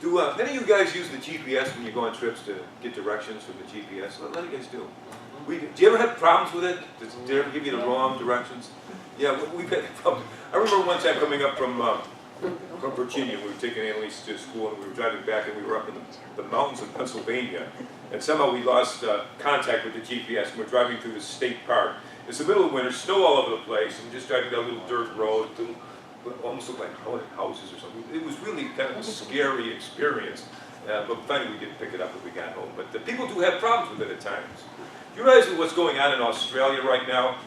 Do any of you guys use the GPS when you go on trips to get directions from the GPS? A lot of you guys do. Do you ever have problems with it? Did it ever give you the wrong directions? Yeah, we've had problems. I remember one time coming up from Virginia. We were taking Annalise to school, and we were driving back, and we were up in the mountains of Pennsylvania. And somehow we lost contact with the GPS, and we're driving through the state park. It's the middle of winter, snow all over the place, and we're just driving down a little dirt road, almost looked like haunted houses or something. It was really kind of a scary experience. But finally we did pick it up when we got home. But the people do have problems with it at times. Do you realize what's going on in Australia right now?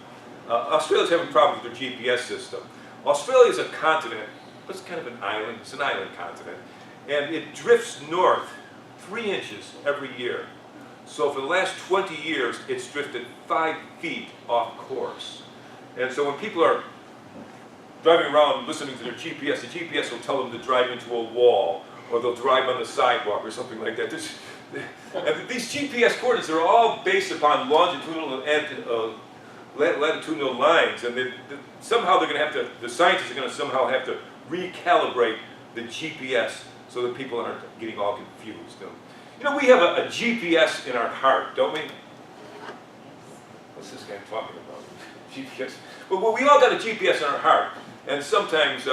Australia's having problems with their GPS system. Australia is a continent, but it's kind of an island. It's an island continent. And it drifts north 3 inches every year. So for the last 20 years, it's drifted 5 feet off course. And so when people are driving around listening to their GPS, the GPS will tell them to drive into a wall, or they'll drive on the sidewalk or something like that. And these GPS coordinates are all based upon longitudinal and latitudinal lines, and somehow they're going to have to, the scientists are going to somehow have to recalibrate the GPS so that people aren't getting all confused. You know, we have a GPS in our heart, don't we? What's this guy talking about? GPS. Well, we all got a GPS in our heart, and sometimes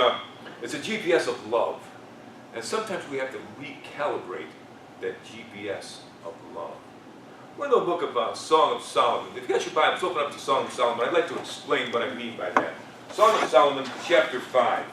it's a GPS of love, and sometimes we have to recalibrate that GPS of love. We're in the book of Song of Solomon. If you got your Bibles, open up to Song of Solomon. I'd like to explain what I mean by that. Song of Solomon, chapter 5.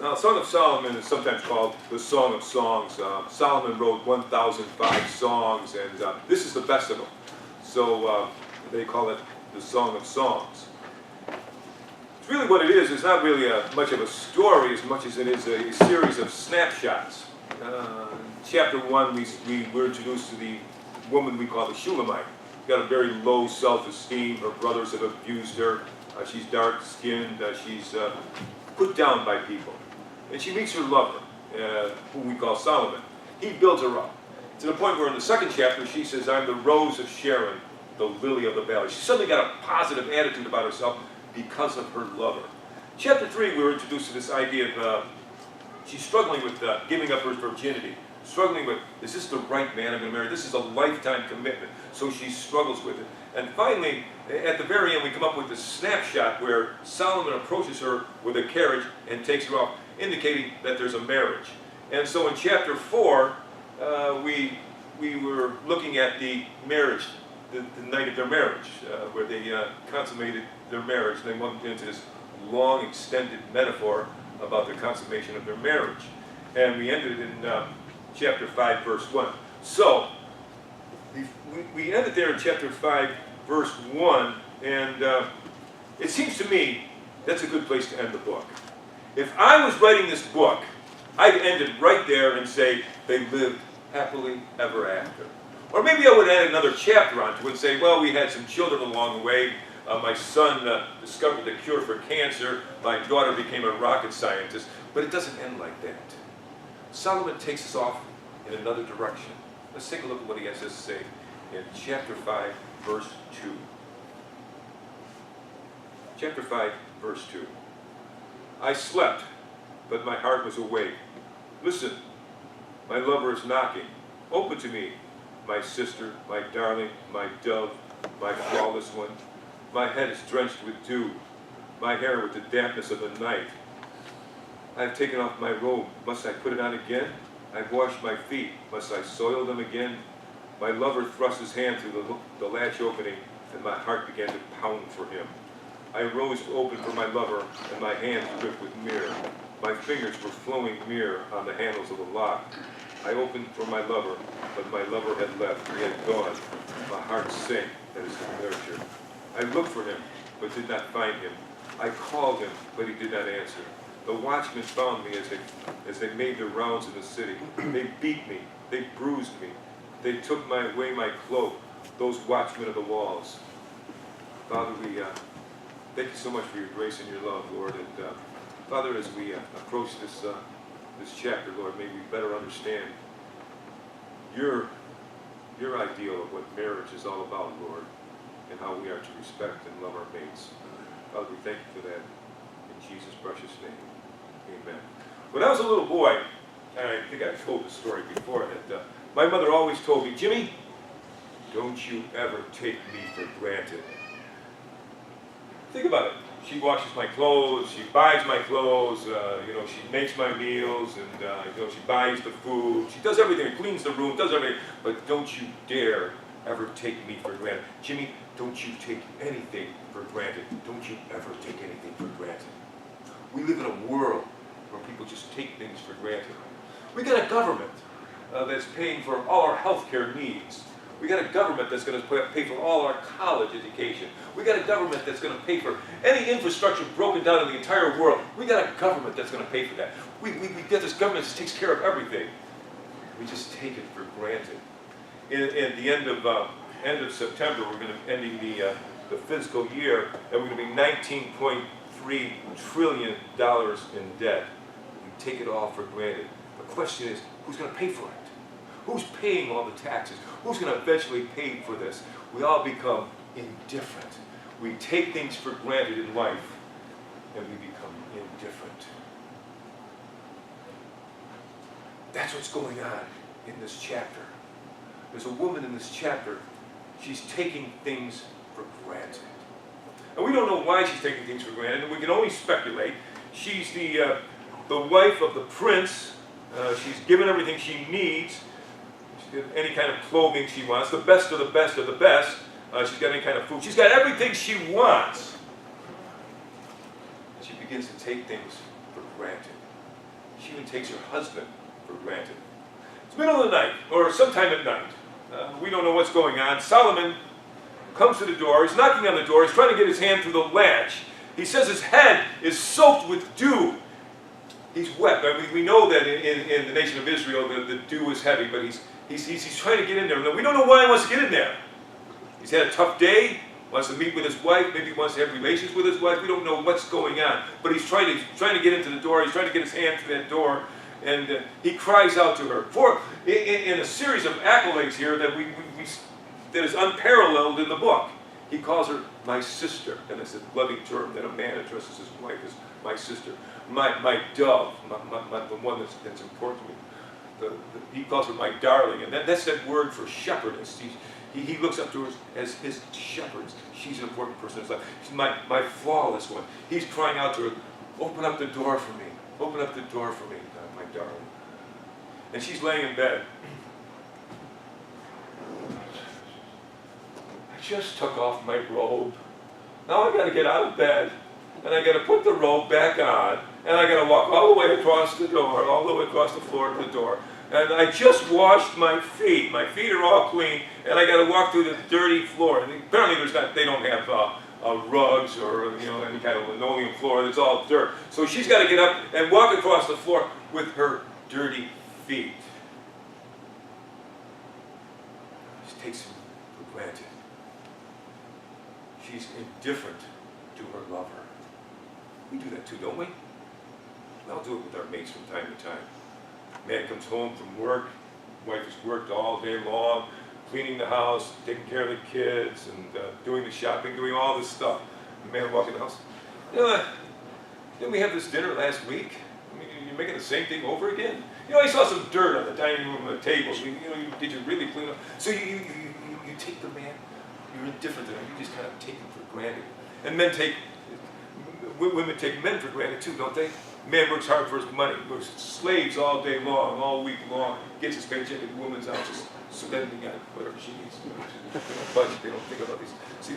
Now, Song of Solomon is sometimes called the Song of Songs. Solomon wrote 1,005 songs, and this is the best of them. So they call it the Song of Songs. It's really what it is. It's not really much of a story as much as it is a series of snapshots. Chapter 1, we were introduced to the woman we call the Shulamite. She's got a very low self-esteem. Her brothers have abused her. She's dark-skinned. She's put down by people. And she meets her lover, whom we call Solomon. He builds her up, to the point where in the second chapter she says, I'm the rose of Sharon, the lily of the valley. She suddenly got a positive attitude about herself because of her lover. Chapter 3, we were introduced to this idea of she's struggling with giving up her virginity, struggling with, is this the right man I'm going to marry? This is a lifetime commitment, so she struggles with it. And finally, at the very end, we come up with this snapshot where Solomon approaches her with a carriage and takes her off, indicating that there's a marriage. And so in chapter 4, we were looking at the marriage, the night of their marriage, where they consummated their marriage. They went into this long, extended metaphor about the consummation of their marriage. And we ended in chapter 5, verse 1. So, we ended there in chapter 5, verse 1, and it seems to me that's a good place to end the book. If I was writing this book, I'd end it right there and say, they lived happily ever after. Or maybe I would add another chapter onto it and say, well, we had some children along the way. My son discovered the cure for cancer. My daughter became a rocket scientist. But it doesn't end like that. Solomon takes us off in another direction. Let's take a look at what he has to say in chapter 5, verse 2. Chapter 5, verse 2. I slept, but my heart was awake. Listen, my lover is knocking. Open to me, my sister, my darling, my dove, my flawless one. My head is drenched with dew, my hair with the dampness of the night. I have taken off my robe. Must I put it on again? I have washed my feet. Must I soil them again? My lover thrust his hand through the latch opening, and my heart began to pound for him. I rose to open for my lover, and my hands dripped with myrrh. My fingers were flowing myrrh on the handles of the lock. I opened for my lover, but my lover had left. He had gone. My heart sank at his departure. I looked for him, but did not find him. I called him, but he did not answer. The watchmen found me as they made their rounds in the city. They beat me. They bruised me. They took away my cloak, those watchmen of the walls. Father, we thank you so much for your grace and your love, Lord. And Father, as we approach this chapter, Lord, may we better understand your ideal of what marriage is all about, Lord, and how we are to respect and love our mates. Father, we thank you for that. In Jesus' precious name, amen. When I was a little boy, and I think I've told this story before, that my mother always told me, Jimmy, don't you ever take me for granted. Think about it. She washes my clothes, she buys my clothes, she makes my meals, and she buys the food. She does everything, cleans the room, does everything. But don't you dare ever take me for granted. Jimmy, don't you take anything for granted. Don't you ever take anything for granted. We live in a world where people just take things for granted. We got a government that's paying for all our healthcare needs. We got a government that's going to pay for all our college education. We got a government that's going to pay for any infrastructure broken down in the entire world. We got a government that's going to pay for that. We get this government that takes care of everything. We just take it for granted. In the end of September, we're going to be ending the fiscal year, and we're going to be $19.3 trillion in debt. We take it all for granted. The question is, who's going to pay for it? Who's paying all the taxes? Who's going to eventually pay for this? We all become indifferent. We take things for granted in life, and we become indifferent. That's what's going on in this chapter. There's a woman in this chapter. She's taking things for granted. And we don't know why she's taking things for granted, and we can only speculate. She's the wife of the prince. She's given everything she needs. Any kind of clothing she wants, the best of the best of the best. She's got any kind of food. She's got everything she wants. And she begins to take things for granted. She even takes her husband for granted. It's middle of the night, or sometime at night. We don't know what's going on. Solomon comes to the door. He's knocking on the door. He's trying to get his hand through the latch. He says his head is soaked with dew. He's wet. I mean, we know that in the nation of Israel the dew is heavy, but he's trying to get in there. We don't know why he wants to get in there. He's had a tough day, wants to meet with his wife, maybe he wants to have relations with his wife. We don't know what's going on. But he's trying to get into the door. He's trying to get his hand through that door. And he cries out to her. In a series of accolades here that is unparalleled in the book. He calls her my sister. And it's a loving term that a man addresses his wife as my sister. My dove, the one that's important to me. He calls her my darling, and that's that word for shepherdess. He looks up to her as his shepherdess. She's an important person in his life. She's my flawless one. He's crying out to her, open up the door for me. Open up the door for me, my darling. And she's laying in bed. I just took off my robe. Now I got to get out of bed, and I got to put the robe back on, and I got to walk all the way across the door, all the way across the floor to the door. And I just washed my feet. My feet are all clean, and I got to walk through the dirty floor. And apparently, they don't have rugs or any kind of linoleum floor. It's all dirt. So she's got to get up and walk across the floor with her dirty feet. She takes them for granted. She's indifferent to her lover. We do that too, don't we? We all do it with our mates from time to time. Man comes home from work, wife has worked all day long, cleaning the house, taking care of the kids, and doing the shopping, doing all this stuff. The man walks in the house. Didn't we have this dinner last week? I mean, you're making the same thing over again? I saw some dirt on the dining room on the table. Did you really clean up? So you take the man, you're indifferent to him, you just kind of take him for granted. And women take men for granted too, don't they? Man works hard for his money, works slaves all day long, all week long, gets his paycheck, and the woman's out just spending on whatever she needs. Budget, they don't think about these. See,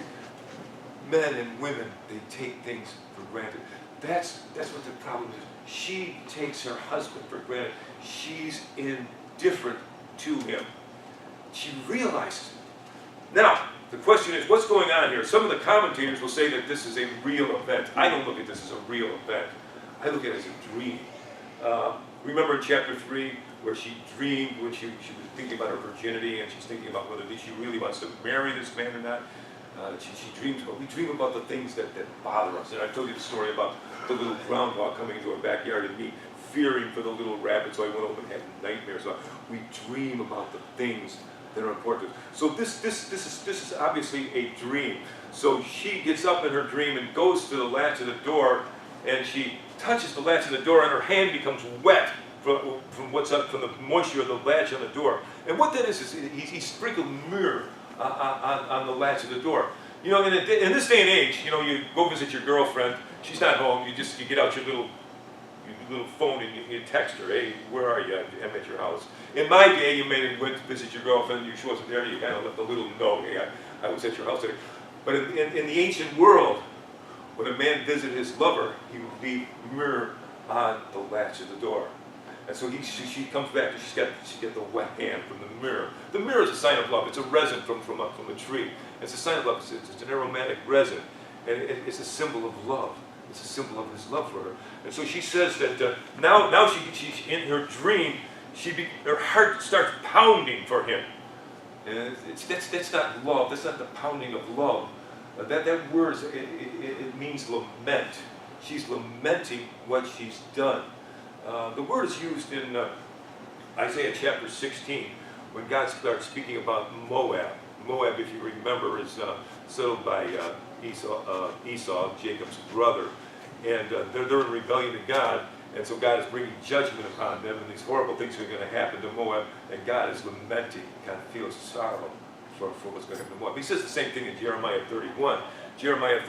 men and women, they take things for granted. That's what the problem is. She takes her husband for granted. She's indifferent to him. She realizes it. Now, the question is, what's going on here? Some of the commentators will say that this is a real event. I don't look at this as a real event. I look at it as a dream. Remember in chapter 3 where she dreamed when she was thinking about her virginity, and she's thinking about whether she really wants to marry this man or not. She dreams about, we dream about the things that bother us. And I told you the story about the little groundhog coming into our backyard and me fearing for the little rabbit, so I went over and had nightmares. So we dream about the things that are important to us. So this is obviously a dream. So she gets up in her dream and goes to the latch of the door, and she touches the latch of the door, and her hand becomes wet from what's up, from the moisture of the latch on the door. And what that is he sprinkled myrrh on the latch of the door. You know, in this day and age, you know, you go visit your girlfriend, she's not home, you get out your little phone and you text her, hey, where are you? I'm at your house. In my day, you may have went to visit your girlfriend, she wasn't there, you kind of left a little note, hey, I was at your house today. But in the ancient world, when a man visited his lover, he would leave myrrh on the latch of the door. And so she comes back and she's got the wet hand from the myrrh. The myrrh is a sign of love. It's a resin from a tree. It's a sign of love. It's an aromatic resin. And it's a symbol of love. It's a symbol of his love for her. And so she says that now she's in her dream, her heart starts pounding for him. And that's not love. That's not the pounding of love. That word, it means lament. She's lamenting what she's done. The word is used in Isaiah chapter 16 when God starts speaking about Moab. Moab, if you remember, is settled by Esau, Jacob's brother. And they're in rebellion to God, and so God is bringing judgment upon them, and these horrible things are going to happen to Moab, and God is lamenting, kind of feels sorrow for what's going to happen to Moab. He says the same thing in Jeremiah 31. Jeremiah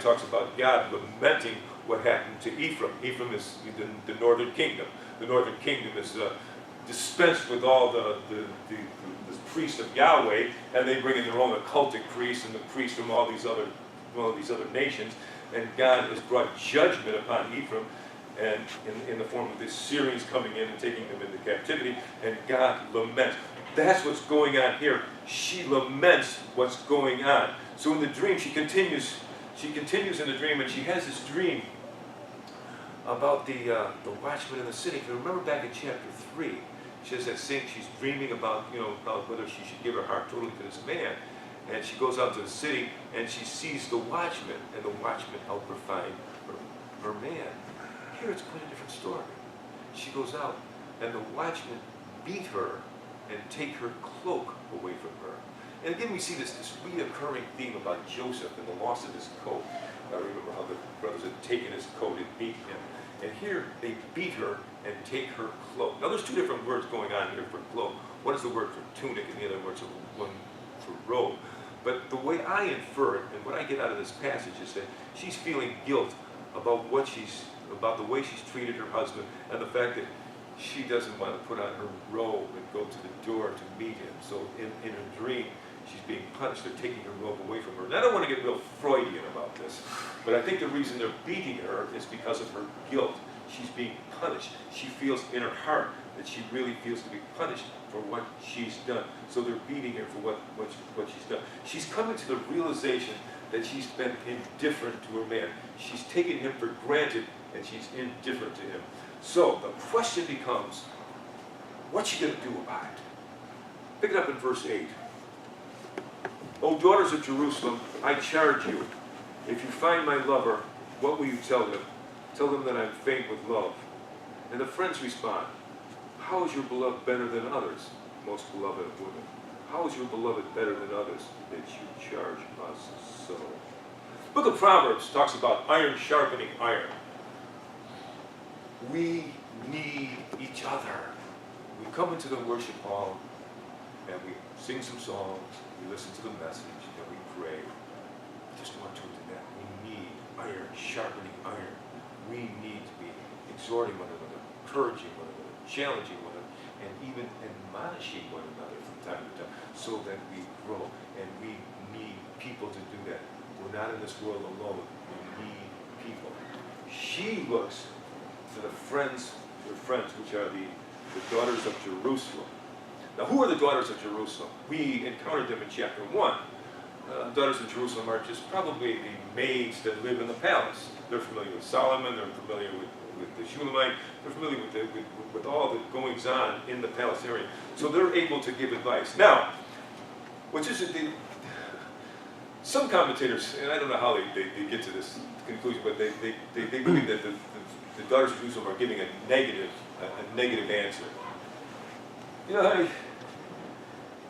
talks about God lamenting what happened to Ephraim. Ephraim is the northern kingdom. The northern kingdom is dispensed with all the priests of Yahweh, and they bring in their own occultic priests and the priests from all these other nations. And God has brought judgment upon Ephraim, and in the form of the Syrians coming in and taking them into captivity, and God laments. That's what's going on here. She laments what's going on. So in the dream, she continues in the dream, and she has this dream about the watchman in the city. If you remember back in chapter 3, she has that thing, she's dreaming about, about whether she should give her heart totally to this man. And she goes out to the city, and she sees the watchman, and the watchman helped her find her man. Here it's quite a different story. She goes out, and the watchman beat her and take her cloak away from her. And again, we see this reoccurring theme about Joseph and the loss of his coat. I remember how the brothers had taken his coat and beat him. And here, they beat her and take her cloak. Now, there's two different words going on here for cloak. One is the word for tunic, and the other word is one for robe. But the way I infer it, and what I get out of this passage, is that she's feeling guilt about about the way she's treated her husband, and the fact that she doesn't want to put on her robe and go to the door to meet him. So in her dream, she's being punished. They're taking her robe away from her. And I don't want to get real Freudian about this, but I think the reason they're beating her is because of her guilt. She's being punished. She feels in her heart that she really feels to be punished for what she's done. So they're beating her for what she's done. She's coming to the realization that she's been indifferent to her man. She's taken him for granted, and she's indifferent to him. So the question becomes, what's she going to do about it? Pick it up in verse 8. O daughters of Jerusalem, I charge you, if you find my lover, what will you tell them? Tell them that I'm faint with love. And the friends respond, how is your beloved better than others, most beloved of women? How is your beloved better than others, that you charge us so? Book of Proverbs talks about iron sharpening iron. We need each other. We come into the worship hall, and we sing some songs, we listen to the message, and we pray. Just one truth in that. We need iron sharpening iron. We need to be exhorting one another, encouraging one another, challenging one another, and even admonishing one another from time to time, so that we grow. And we need people to do that. We're not in this world alone. We need people. She looks to her friends, which are the daughters of Jerusalem. Now, who are the daughters of Jerusalem? We encountered them in chapter 1. Daughters of Jerusalem are just probably the maids that live in the palace. They're familiar with Solomon, they're familiar with the Shulamite, they're familiar with all the goings on in the palace area. So they're able to give advice. Now, which is Some commentators, and I don't know how they get to this conclusion, but they believe that the daughters of Jerusalem are giving a negative answer. You know, honey,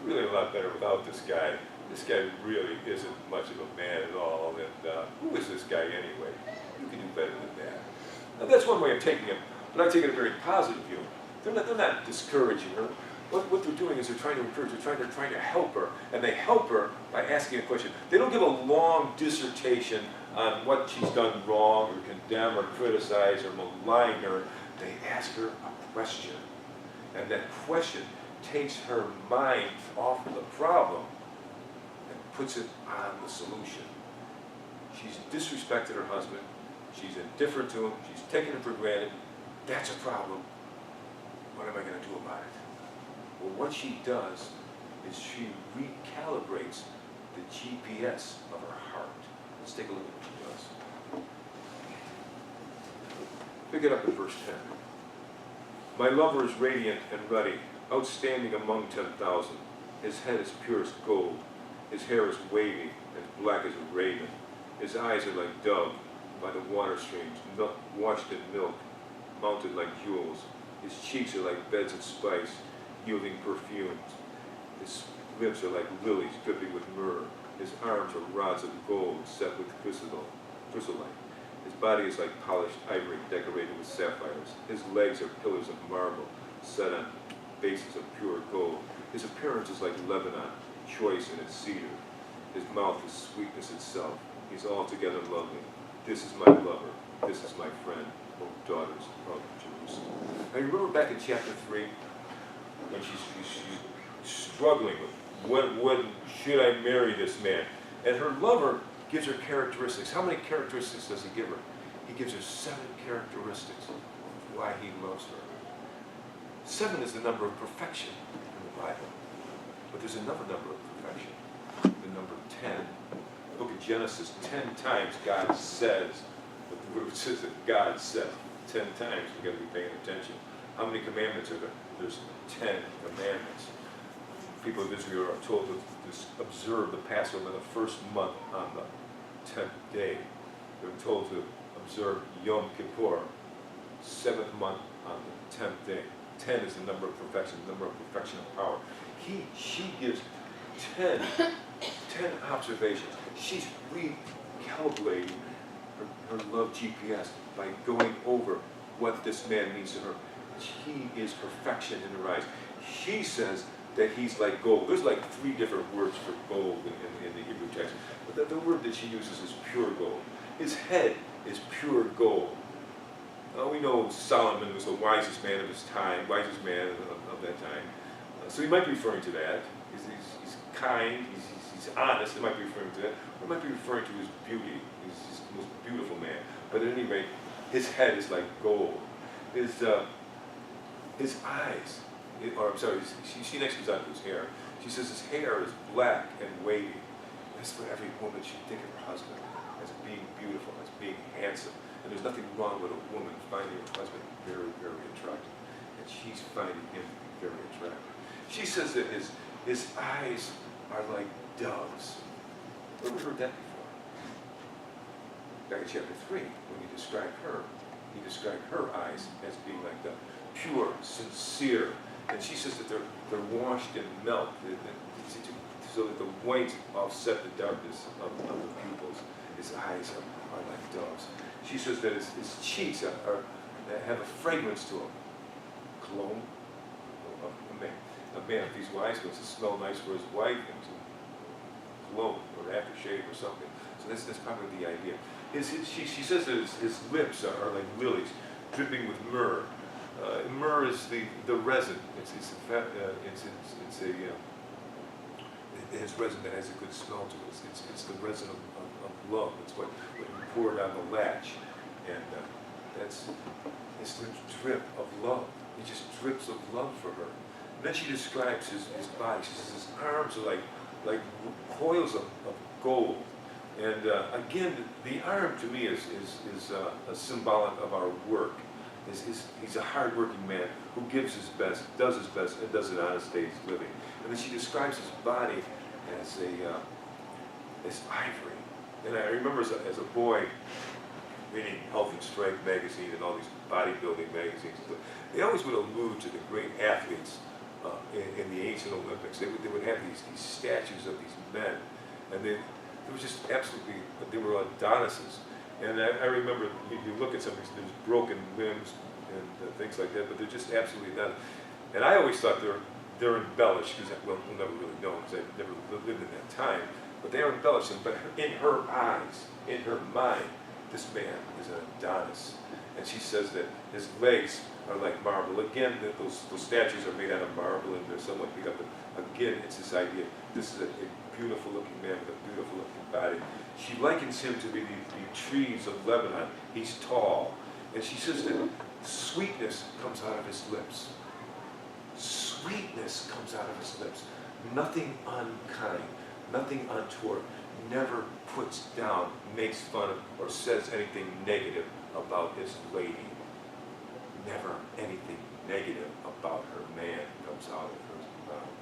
really a lot better without this guy. This guy really isn't much of a man at all, and who is this guy anyway? You can do better than that. Now that's one way of taking it, but I take it a very positive view. They're not discouraging her. What they're doing is they're trying to encourage her, trying to help her, and they help her by asking a question. They don't give a long dissertation on what she's done wrong, or condemn, or criticize, or malign her. They ask her a question, and that question takes her mind off of the problem and puts it on the solution. She's disrespected her husband. She's indifferent to him. She's taken him for granted. That's a problem. What am I going to do about it? Well, what she does is she recalibrates the GPS of her heart. Let's take a look at what she does. Pick it up in verse 10. My lover is radiant and ruddy, outstanding among 10,000. His head is purest gold. His hair is wavy, as black as a raven. His eyes are like dove by the water streams, washed in milk, mounted like jewels. His cheeks are like beds of spice, yielding perfumes. His lips are like lilies dripping with myrrh. His arms are rods of gold set with chrysolite. His body is like polished ivory decorated with sapphires. His legs are pillars of marble set on bases of pure gold. His appearance is like Lebanon, choice in its cedar. His mouth is sweetness itself. He's altogether lovely. This is my lover. This is my friend, O daughters of Jerusalem. Now you remember back in chapter 3, when she's struggling with when should I marry this man? And her lover gives her characteristics. How many characteristics does he give her? He gives her 7 characteristics of why he loves her. 7 is the number of perfection in the Bible. But there's another number of perfection, the number 10. The book of Genesis, 10 times God says, but the word says that God said 10 times. We've got to be paying attention. How many commandments are there? There's 10 commandments. People of Israel are told to observe the Passover the first month on the 10th day. They're told to observe Yom Kippur, 7th month on the 10th day. 10 is the number of perfection, the number of perfection of power. She gives 10 observations. She's recalibrating her love GPS by going over what this man means to her. He is perfection in her eyes. She says that he's like gold. There's like 3 different words for gold in the Hebrew text. But the word that she uses is pure gold. His head is pure gold. We know Solomon was the wisest man of his time, wisest man of that time. So he might be referring to that. He's kind, he's honest. It might be referring to that. Or it might be referring to his beauty. He's the most beautiful man. But at any rate, his head is like gold. His eyes, she next goes on to his hair. She says his hair is black and wavy. That's what every woman should think of her husband, as being beautiful, as being handsome. And there's nothing wrong with a woman finding her husband very, very attractive. And she's finding him to be very attractive. She says that his eyes are like doves. Where have we heard that before? Back in chapter 3, when he described her eyes as being like the pure, sincere. And she says that they're washed in milk, so that the white offset the darkness of the pupils. His eyes are like doves. She says that his cheeks have a fragrance to them. Cologne. A man, if he's wise, wants to smell nice for his wife, and to cologne or aftershave or something. So that's probably the idea. She says that his lips are like lilies, dripping with myrrh. Myrrh is the resin. It has resin that has a good smell to it. It's the resin of love. It's what you pour it on the latch, and it's the drip of love. It just drips of love for her. And then she describes his body. She says his arms are like coils of gold. And again, the arm to me is a symbolic of our work. He's a hard-working man who gives his best, does his best, and does it honest days living. And then she describes his body as It's ivory. And I remember as a boy reading Health and Strength magazine and all these bodybuilding magazines. They always would allude to the great athletes in the ancient Olympics. They would have these statues of these men, and they was just absolutely, they were Adonises. And I remember you look at some of these, there's broken limbs and things like that, but they're just absolutely not. And I always thought they're embellished, because we'll never really know, because I've never lived in that time. But they are embellished. But in her eyes, in her mind, this man is an Adonis. And she says that his legs are like marble. Again, those statues are made out of marble, and they're somewhat beat up. But again, it's this idea, this is a beautiful looking man with a beautiful looking body. She likens him to be the trees of Lebanon. He's tall. And she says that sweetness comes out of his lips. Sweetness comes out of his lips. Nothing unkind, nothing untoward. Never puts down, makes fun of, or says anything negative about his lady. Never anything negative about her man comes out of her mouth.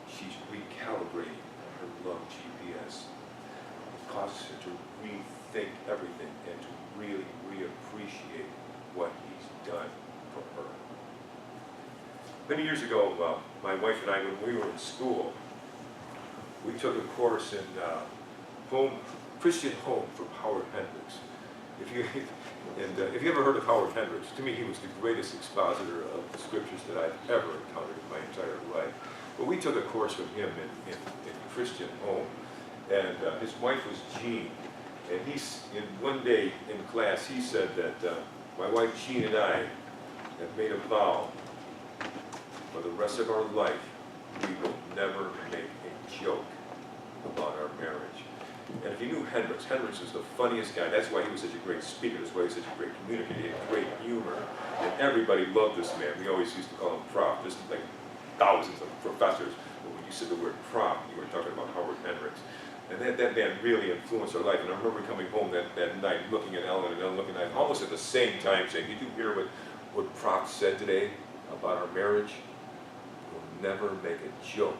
She's recalibrating her love GPS. It causes her to rethink everything and to really reappreciate what he's done for her. Many years ago, my wife and I, when we were in school, we took a course in Christian Home from Howard Hendricks. If you ever heard of Howard Hendricks, to me he was the greatest expositor of the scriptures that I've ever encountered in my entire life. But we took a course from him in Christian Home, and his wife was Jean. And one day in class he said that my wife Jean and I have made a vow for the rest of our life we will never make a joke about our marriage. And if you knew Hendricks was the funniest guy. That's why he was such a great speaker. That's why he was such a great communicator. He had great humor. And everybody loved this man. We always used to call him Prof. Just like thousands of professors. But when you said the word Prof, you were talking about Howard Hendricks. And that man really influenced our life. And I remember coming home that night, looking at Ellen, and Ellen looking at me, almost at the same time saying, did you hear what Prof said today about our marriage? We'll never make a joke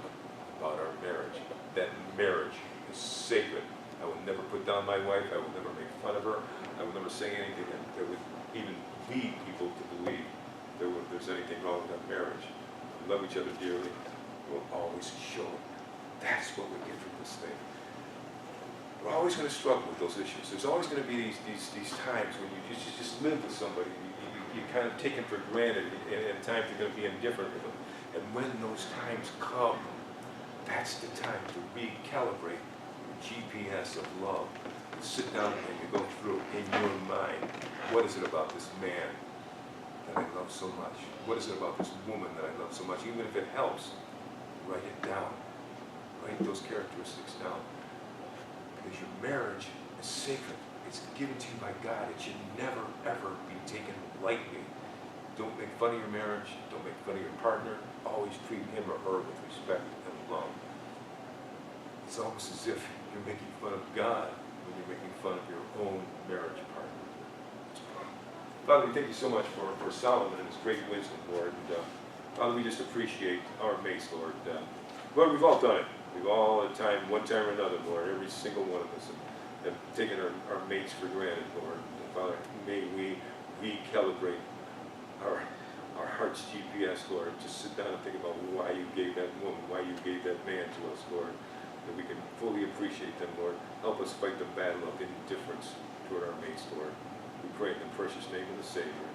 about our marriage. That marriage is sacred. I will never put down my wife. I will never make fun of her. I will never say anything that would even lead people to believe there's anything wrong with that marriage. We love each other dearly. We'll always show it. That's what we get from this thing. We're always going to struggle with those issues. There's always going to be these times when you just live with somebody. You kind of take them for granted, and at times you're going to be indifferent with them. And when those times come, that's the time to recalibrate your GPS of love. You sit down and you go through in your mind, what is it about this man that I love so much? What is it about this woman that I love so much? Even if it helps, write it down. Write those characteristics down. Because your marriage is sacred. It's given to you by God. It should never, ever be taken lightly. Don't make fun of your marriage. Don't make fun of your partner. Always treat him or her with respect and love. It's almost as if you're making fun of God when you're making fun of your own marriage partner. Father, we thank you so much for Solomon and his great wisdom, Lord. And, Father, we just appreciate our mates, Lord. Lord, we've all done it. We've all, at one time or another, Lord, every single one of us have taken our mates for granted, Lord. And Father, may we recalibrate our heart's GPS, Lord. Just sit down and think about why you gave that woman, why you gave that man to us, Lord. That we can fully appreciate them, Lord. Help us fight the battle of indifference toward our mates, Lord. We pray in the precious name of the Savior.